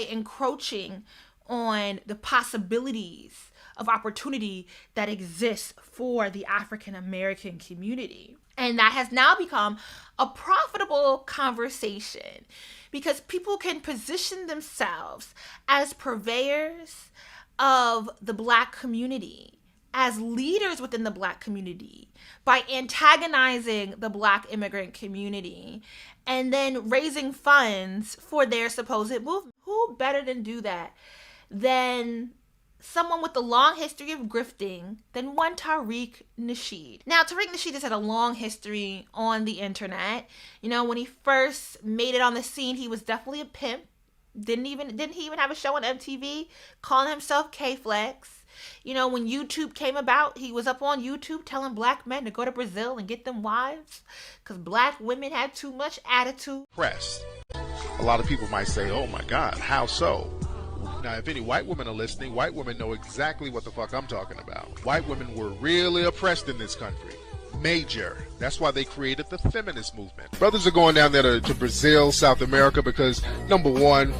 encroaching on the possibilities of opportunity that exists for the African American community. And that has now become a profitable conversation because people can position themselves as purveyors of the Black community, as leaders within the Black community, by antagonizing the Black immigrant community and then raising funds for their supposed movement. Who better than do that than someone with a long history of grifting than one Tariq Nasheed? Now, Tariq Nasheed has had a long history on the internet. You know, when he first made it on the scene, he was definitely a pimp. Didn't he even have a show on MTV calling himself K-Flex? You know, when YouTube came about, he was up on YouTube telling Black men to go to Brazil and get them wives because Black women had too much attitude. Pressed. A lot of people might say, oh my God, how so? Now, if any white women are listening, white women know exactly what the fuck I'm talking about. White women were really oppressed in this country. Major. That's why they created the feminist movement. Brothers are going down there to Brazil, South America, because number one,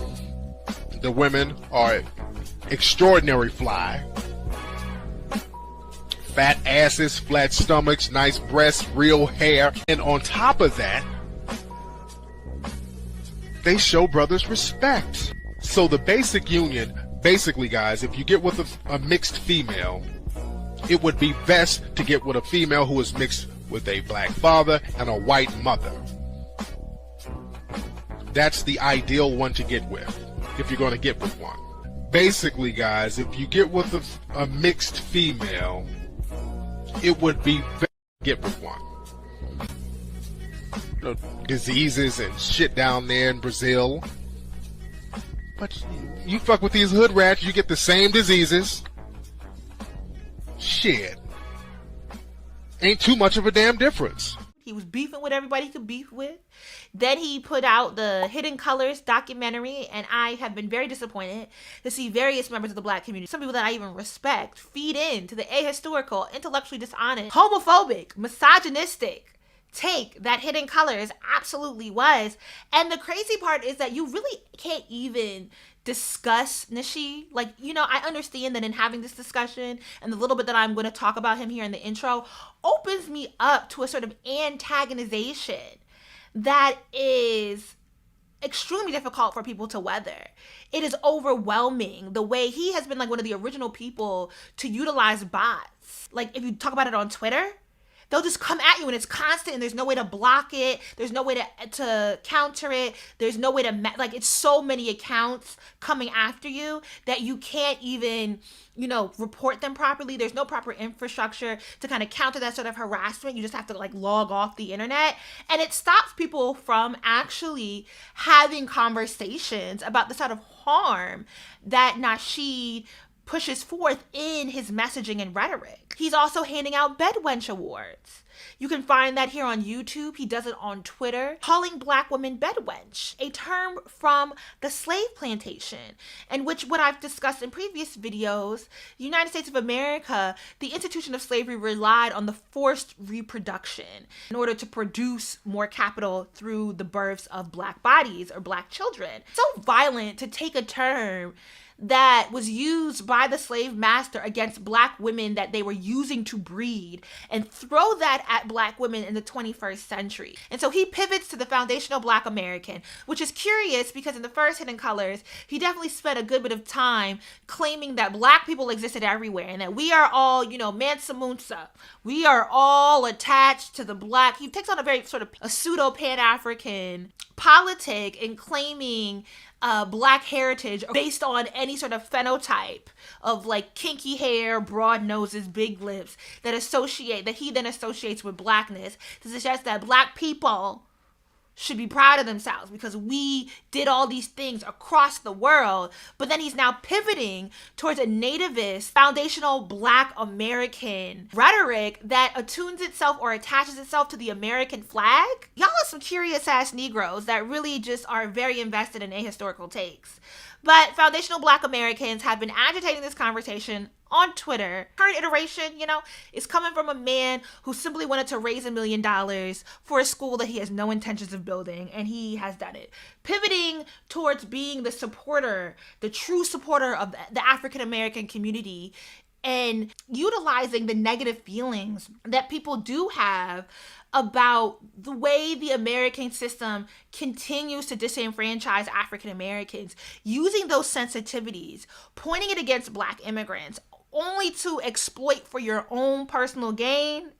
the women are extraordinary fly. Fat asses, flat stomachs, nice breasts, real hair. And on top of that, they show brothers respect. So the basic union, basically guys, if you get with a mixed female, it would be best to get with a female who is mixed with a Black father and a white mother. That's the ideal one to get with, if you're going to get with one. Basically guys, if you get with a mixed female, it would be best to get with one. You know, diseases and shit down there in Brazil. But you fuck with these hood rats, you get the same diseases. Shit. Ain't too much of a damn difference. He was beefing with everybody he could beef with. Then he put out the Hidden Colors documentary, and I have been very disappointed to see various members of the Black community, some people that I even respect, feed into the ahistorical, intellectually dishonest, homophobic, misogynistic take that Hidden Colors absolutely was. And the crazy part is that you really can't even discuss Nasheed. Like, you know, I understand that in having this discussion and the little bit that I'm going to talk about him here in the intro opens me up to a sort of antagonization that is extremely difficult for people to weather. It is overwhelming the way he has been like one of the original people to utilize bots. Like, if you talk about it on Twitter, they'll just come at you and it's constant and there's no way to block it. There's no way to counter it. There's no way to, like, it's so many accounts coming after you that you can't even, you know, report them properly. There's no proper infrastructure to kind of counter that sort of harassment. You just have to like log off the internet. And it stops people from actually having conversations about the sort of harm that Nasheed pushes forth in his messaging and rhetoric. He's also handing out Bedwench Awards. You can find that here on YouTube. He does it on Twitter, calling Black women bedwench, a term from the slave plantation, in which, what I've discussed in previous videos, the United States of America, the institution of slavery relied on the forced reproduction in order to produce more capital through the births of Black bodies or Black children. So violent to take a term that was used by the slave master against Black women that they were using to breed and throw that at Black women in the 21st century. And so he pivots to the foundational Black American, which is curious because in the first Hidden Colors, he definitely spent a good bit of time claiming that Black people existed everywhere and that we are all, you know, Mansa Musa. We are all attached to the Black. He takes on a very sort of a pseudo Pan-African politic in claiming Black heritage based on any sort of phenotype of like kinky hair, broad noses, big lips that he then associates with Blackness to suggest that Black people should be proud of themselves because we did all these things across the world. But then he's now pivoting towards a nativist, foundational Black American rhetoric that attunes itself or attaches itself to the American flag. Y'all are some curious ass Negroes that really just are very invested in ahistorical takes. But foundational Black Americans have been agitating this conversation on Twitter. Current iteration, is coming from a man who simply wanted to raise $1 million for a school that he has no intentions of building, and he has done it. Pivoting towards being the supporter, the true supporter of the African American community, and utilizing the negative feelings that people do have about the way the American system continues to disenfranchise African Americans, using those sensitivities, pointing it against Black immigrants, only to exploit for your own personal gain.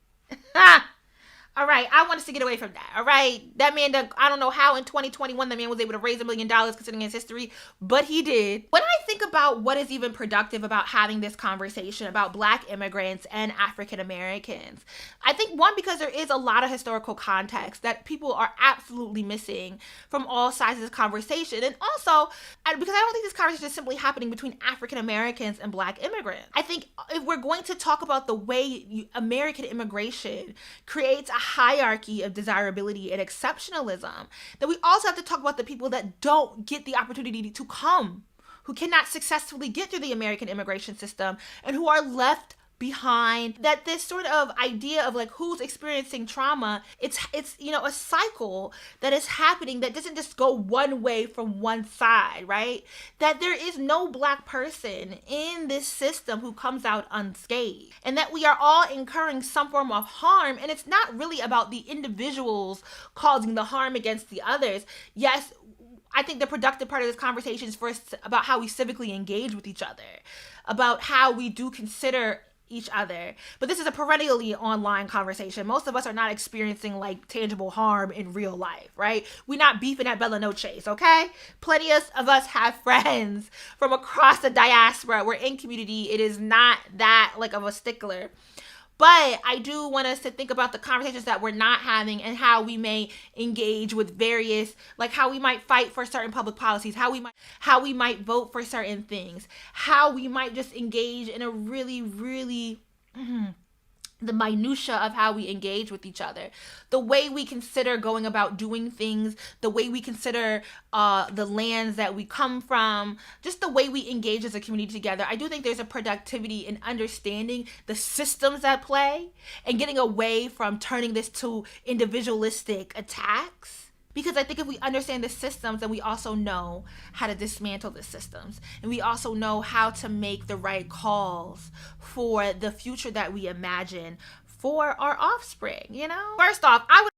All right, I want us to get away from that. All right, that man, I don't know how in 2021 the man was able to raise $1 million considering his history, but he did. When I think about what is even productive about having this conversation about Black immigrants and African Americans, I think one, because there is a lot of historical context that people are absolutely missing from all sides of this conversation, and also because I don't think this conversation is simply happening between African Americans and Black immigrants. I think if we're going to talk about the way American immigration creates a hierarchy of desirability and exceptionalism, then we also have to talk about the people that don't get the opportunity to come, who cannot successfully get through the American immigration system, and who are left behind. That this sort of idea of like who's experiencing trauma, it's a cycle that is happening that doesn't just go one way from one side, right? That there is no Black person in this system who comes out unscathed, and that we are all incurring some form of harm, and it's not really about the individuals causing the harm against the others. Yes, I think the productive part of this conversation is first about how we civically engage with each other, about how we do consider each other. But this is a perennially online conversation. Most of us are not experiencing like tangible harm in real life, right? We're not beefing at Bella Noche's, okay? Plenty of us have friends from across the diaspora. We're in community. It is not that like of a stickler. But I do want us to think about the conversations that we're not having and how we may engage with various, like how we might fight for certain public policies, how we might vote for certain things, how we might just engage in a really, really the minutia of how we engage with each other, the way we consider going about doing things, the way we consider the lands that we come from, just the way we engage as a community together. I do think there's a productivity in understanding the systems at play and getting away from turning this to individualistic attacks. Because I think if we understand the systems, then we also know how to dismantle the systems. And we also know how to make the right calls for the future that we imagine for our offspring, First off, I would